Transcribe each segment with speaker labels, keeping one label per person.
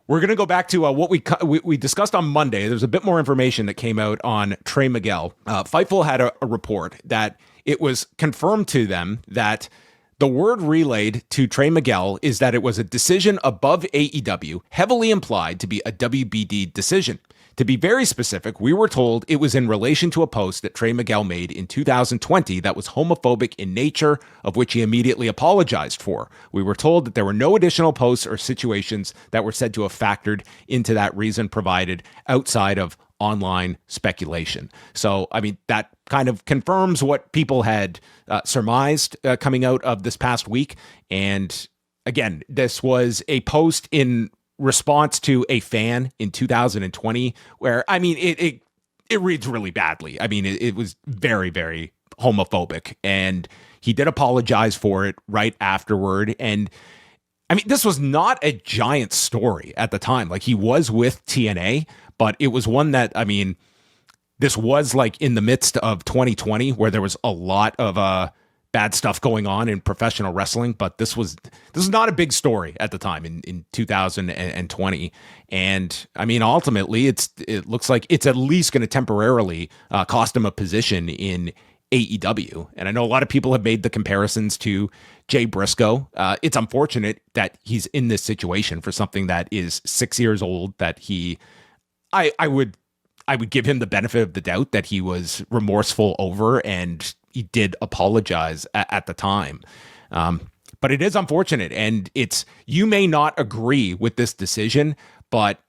Speaker 1: We're going to go back to what we discussed on Monday. There's a bit more information that came out on Trey Miguel. Fightful had a report that it was confirmed to them that the word relayed to Trey Miguel is that it was a decision above AEW, heavily implied to be a WBD decision. To be very specific, we were told it was in relation to a post that Trey Miguel made in 2020 that was homophobic in nature, of which he immediately apologized for. We were told that there were no additional posts or situations that were said to have factored into that reason provided outside of online speculation. So, I mean, that kind of confirms what people had surmised coming out of this past week. And again, this was a post in response to a fan in 2020 where, I mean, it reads really badly. I mean, it was very, very homophobic, and he did apologize for it right afterward. And I mean, this was not a giant story at the time. Like, he was with TNA, but it was one that, I mean, this was like in the midst of 2020 where there was a lot of bad stuff going on in professional wrestling, but this was not a big story at the time in 2020. And I mean, ultimately, it looks like it's at least going to temporarily cost him a position in AEW. And I know a lot of people have made the comparisons to Jay Briscoe. It's unfortunate that he's in this situation for something that is 6 years old, that I would give him the benefit of the doubt that he was remorseful over, and he did apologize at the time. But it is unfortunate, and you may not agree with this decision, but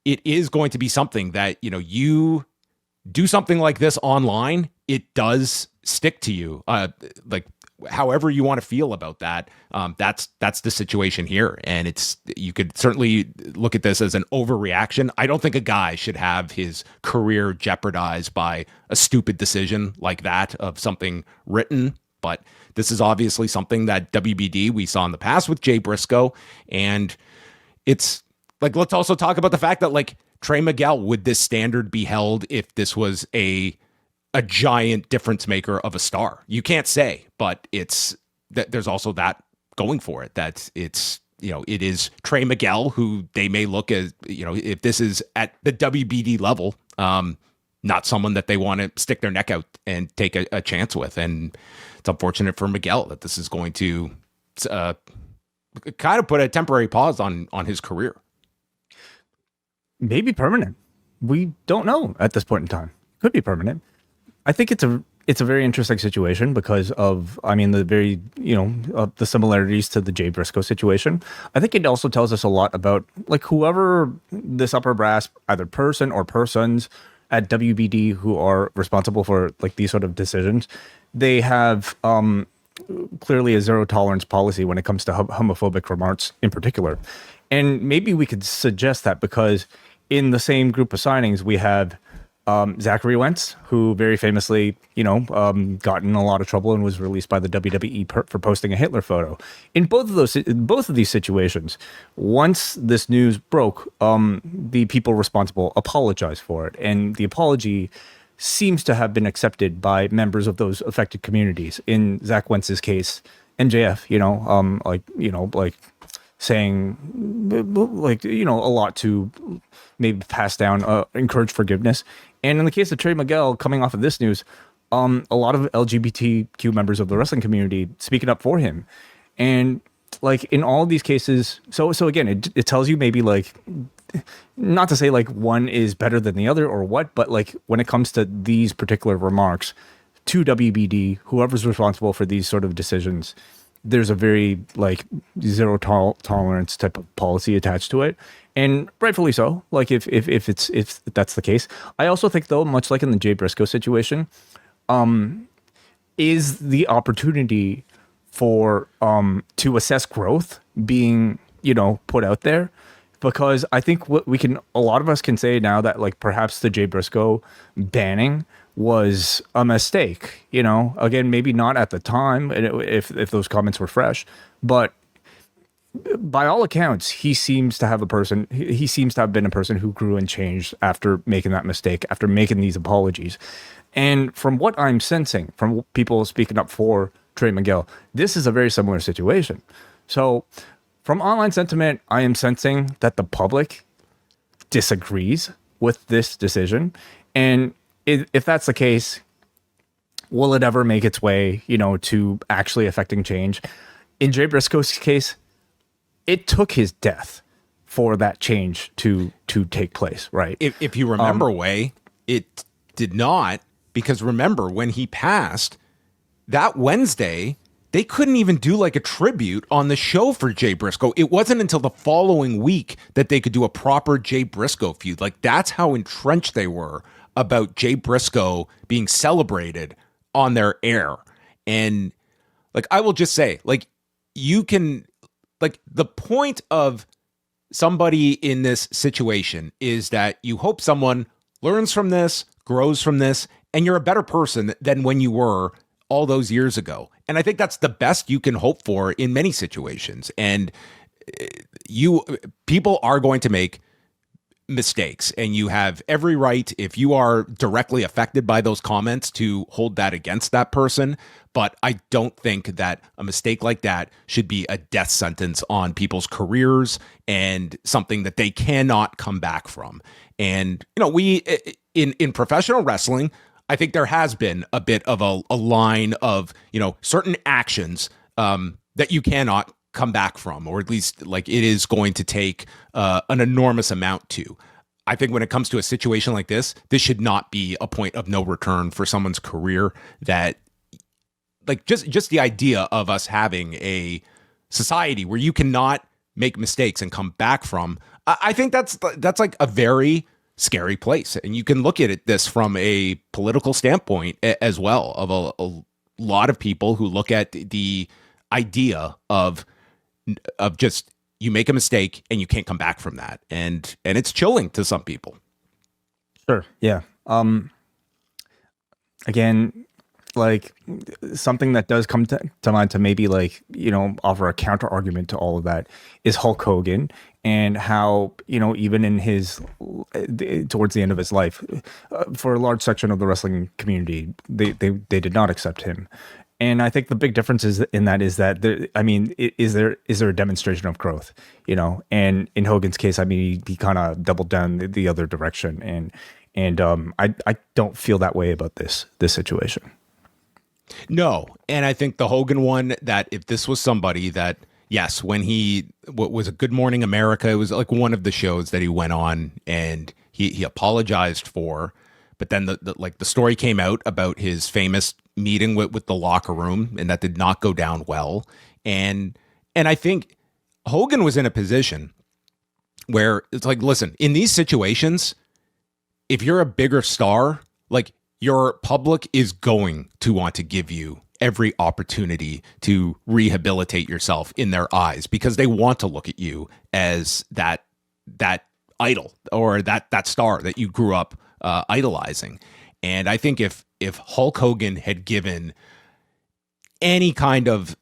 Speaker 1: it is going to be something that, you do something like this online, it does stick to you. Like, however you want to feel about that, that's the situation here. And you could certainly look at this as an overreaction. I don't think a guy should have his career jeopardized by a stupid decision like that of something written. But this is obviously something that WBD we saw in the past with Jay Briscoe. And it's like, let's also talk about the fact that, like, Trey Miguel, would this standard be held if this was a giant difference maker of a star? You can't say, but there's also that going for it, that it is Trey Miguel, who they may look as, if this is at the WBD level, not someone that they want to stick their neck out and take a chance with. And it's unfortunate for Miguel that this is going to kind of put a temporary pause on his career.
Speaker 2: Maybe permanent. We don't know at this point in time. Could be permanent. I think it's a very interesting situation because of, I mean, the very, the similarities to the Jay Briscoe situation. I think it also tells us a lot about, like, whoever this upper brass, either person or persons at WBD who are responsible for, like, these sort of decisions. They have clearly a zero tolerance policy when it comes to homophobic remarks in particular. And maybe we could suggest that because in the same group of signings, we have Zachary Wentz, who very famously, got in a lot of trouble and was released by the WWE for posting a Hitler photo. In both of these situations, once this news broke, the people responsible apologized for it, and the apology seems to have been accepted by members of those affected communities. In Zach Wentz's case, MJF, saying, a lot to maybe pass down, encourage forgiveness. And in the case of Trey Miguel, coming off of this news, a lot of LGBTQ members of the wrestling community speaking up for him. And, like, in all of these cases, so again, it tells you maybe, like, not to say, like, one is better than the other or what, but, like, when it comes to these particular remarks to WBD, whoever's responsible for these sort of decisions, there's a very, like, zero tolerance type of policy attached to it. And rightfully so, like, if that's the case. I also think, though, much like in the Jay Briscoe situation, is the opportunity for to assess growth being, put out there. Because I think a lot of us can say now that, like, perhaps the Jay Briscoe banning was a mistake, again, maybe not at the time if those comments were fresh, but by all accounts, he seems to have been a person who grew and changed after making that mistake, after making these apologies. And from what I'm sensing from people speaking up for Trey Miguel, this is a very similar situation. So From online sentiment, I am sensing that the public disagrees with this decision. And if that's the case, will it ever make its way, to actually affecting change? In Jay Briscoe's case, it took his death for that change to take place, right?
Speaker 1: If you remember, it did not, because remember, when he passed, that Wednesday, they couldn't even do like a tribute on the show for Jay Briscoe. It wasn't until the following week that they could do a proper Jay Briscoe feud. Like, that's how entrenched they were about Jay Briscoe being celebrated on their air. And like, I will just say, like, you can, like, the point of somebody in this situation is that you hope someone learns from this, grows from this, and you're a better person than when you were all those years ago. And I think that's the best you can hope for in many situations. And people are going to make mistakes, and you have every right, if you are directly affected by those comments, to hold that against that person. But I don't think that a mistake like that should be a death sentence on people's careers and something that they cannot come back from. And, we in professional wrestling, I think there has been a bit of a line of, certain actions that you cannot come back from, or at least like it is going to take an enormous amount to. I think when it comes to a situation like this should not be a point of no return for someone's career. That, like, just the idea of us having a society where you cannot make mistakes and come back from, I think that's like a very scary place. And you can look at this from a political standpoint as well, of a lot of people who look at the idea of just, you make a mistake and you can't come back from that. And it's chilling to some people.
Speaker 2: Sure. Yeah. Again, like, something that does come to mind to maybe, like, offer a counter argument to all of that is Hulk Hogan, and how, even in his, towards the end of his life, for a large section of the wrestling community, they did not accept him. And I think the big difference is is there a demonstration of growth, and in Hogan's case, he kind of doubled down the other direction. And I don't feel that way about this situation.
Speaker 1: No. And I think the Hogan one, that if this was somebody that, yes, when what was a Good Morning America, it was like one of the shows that he went on and he apologized for, but then the story came out about his famous meeting with the locker room, and that did not go down well. And I think Hogan was in a position where it's like, listen, in these situations, if you're a bigger star, like, your public is going to want to give you every opportunity to rehabilitate yourself in their eyes, because they want to look at you as that idol, or that star that you grew up idolizing. And I think if Hulk Hogan had given any kind of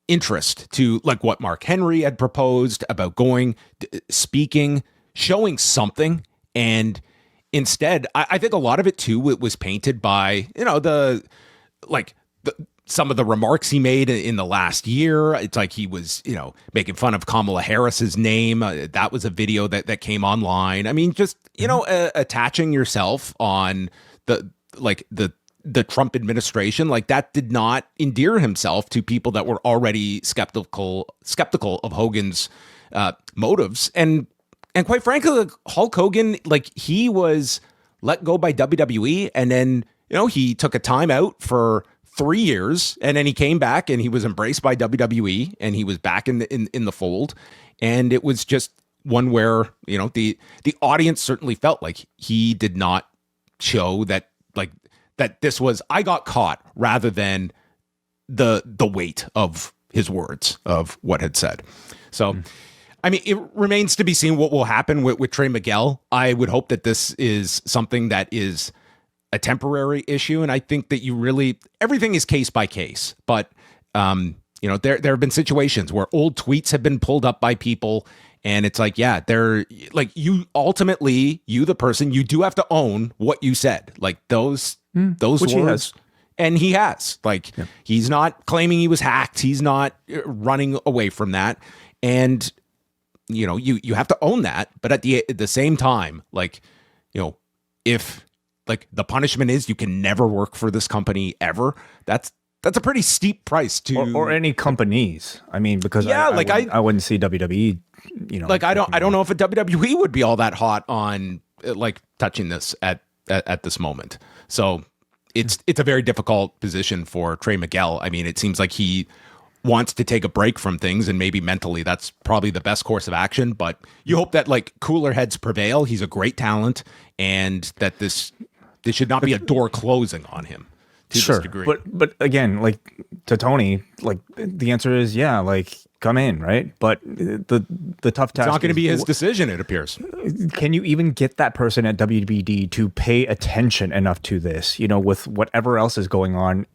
Speaker 1: interest to, like, what Mark Henry had proposed about going, speaking, showing something, and instead, I think a lot of it too, it was painted by, some of the remarks he made in the last year. It's like he was, making fun of Kamala Harris's name. That was a video that came online. I mean, just, attaching yourself on the Trump administration, like, that did not endear himself to people that were already skeptical of Hogan's motives. And quite frankly, Hulk Hogan, like, he was let go by WWE, and then, he took a timeout for 3 years, and then he came back and he was embraced by WWE, and he was back in the fold. And it was just one where, the audience certainly felt like he did not show that this was, I got caught, rather than the weight of his words, of what had said. So, I mean, it remains to be seen what will happen with Trey Miguel. I would hope that this is something that is a temporary issue. And I think that everything is case by case. But, there have been situations where old tweets have been pulled up by people. And it's like, yeah, they're like, you the person, you do have to own what you said. Like, those
Speaker 2: Which
Speaker 1: words. And he has. Like, he's not claiming he was hacked. He's not running away from that. And, you know, you have to own that. But at the same time, like, you know, if like the punishment is you can never work for this company ever, that's a pretty steep price to
Speaker 2: or any companies. I mean, because I wouldn't see WWE, you know,
Speaker 1: like I don't know if a WWE would be all that hot on like touching this at this moment. So it's a very difficult position for Trey Miguel. I mean, it seems like he wants to take a break from things, and maybe mentally that's probably the best course of action. But you hope that like cooler heads prevail. He's a great talent, and that this should not be a door closing on him.
Speaker 2: Sure, but again, like to Tony, like the answer is yeah, like come in, right? But the tough task.
Speaker 1: It's not going to be his decision, it appears.
Speaker 2: Can you even get that person at WBD to pay attention enough to this? You know, with whatever else is going on,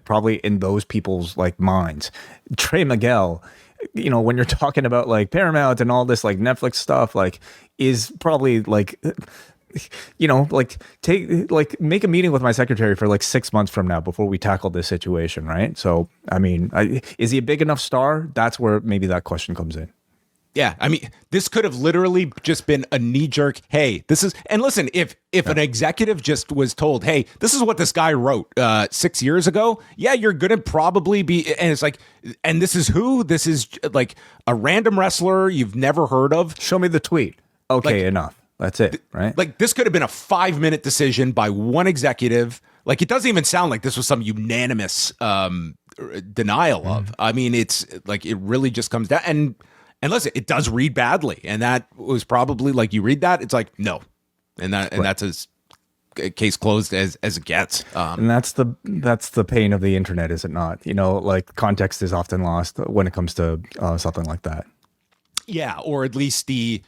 Speaker 2: probably in those people's like minds. Trey Miguel, you know, when you're talking about like Paramount and all this like Netflix stuff, like is probably like. You know, like make a meeting with my secretary for like 6 months from now before we tackle this situation, right? So, I mean, is he a big enough star? That's where maybe that question comes in.
Speaker 1: Yeah, I mean, this could have literally just been a knee-jerk, hey, this is... And listen, if an executive just was told, hey, this is what this guy wrote 6 years ago, yeah, you're going to probably be... And it's like, and this is who? This is like a random wrestler you've never heard of?
Speaker 2: Show me the tweet. Okay,
Speaker 1: like,
Speaker 2: enough. That's it, right?
Speaker 1: Like, this could have been a 5-minute decision by one executive. Like, it doesn't even sound like this was some unanimous denial of. I mean, it's like, it really just comes down. And listen, it does read badly. And that was probably like, you read that, it's like, no. And that's as case closed as it gets.
Speaker 2: And that's the pain of the internet, is it not? You know, like context is often lost when it comes to something like that.
Speaker 1: Yeah, or at least you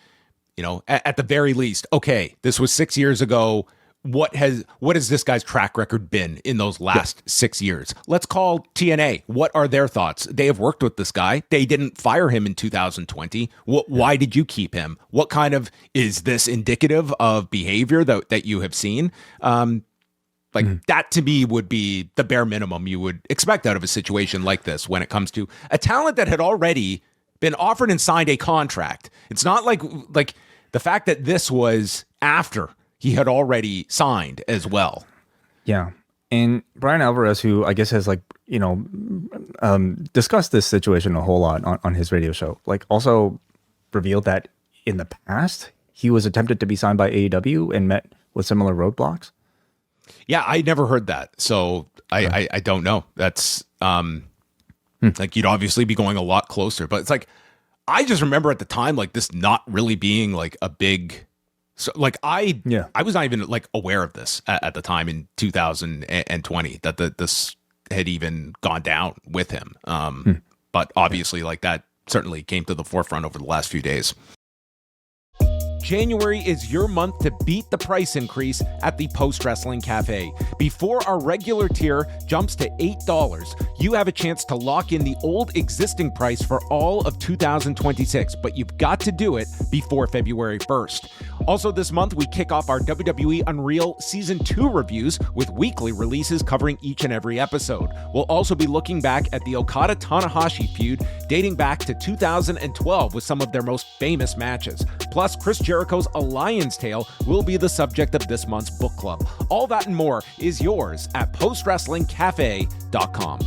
Speaker 1: know, at the very least, okay, this was 6 years ago. What has this guy's track record been in those last 6 years? Let's call TNA. What are their thoughts? They have worked with this guy. They didn't fire him in 2020. Why did you keep him? What kind of, is this indicative of behavior that you have seen? That to me would be the bare minimum you would expect out of a situation like this when it comes to a talent that had already been offered and signed a contract. It's not like the fact that this was after he had already signed as well.
Speaker 2: Yeah. And Brian Alvarez, who I guess has like, you know, discussed this situation a whole lot on his radio show, like also revealed that in the past, he was attempted to be signed by AEW and met with similar roadblocks.
Speaker 1: Yeah, I never heard that. So I don't know. That's like, you'd obviously be going a lot closer, but it's like, I just remember at the time, like this not really being like a big, so like I was not even like aware of this at the time in 2020 that this had even gone down with him. But obviously like that certainly came to the forefront over the last few days. January is your month to beat the price increase at the Post Wrestling Cafe. Before our regular tier jumps to $8, you have a chance to lock in the old existing price for all of 2026, but you've got to do it before February 1st. Also this month, we kick off our WWE Unreal Season 2 reviews with weekly releases covering each and every episode. We'll also be looking back at the Okada-Tanahashi feud dating back to 2012 with some of their most famous matches. Plus, Chris Jericho's A Lion's Tale will be the subject of this month's book club. All that and more is yours at postwrestlingcafe.com.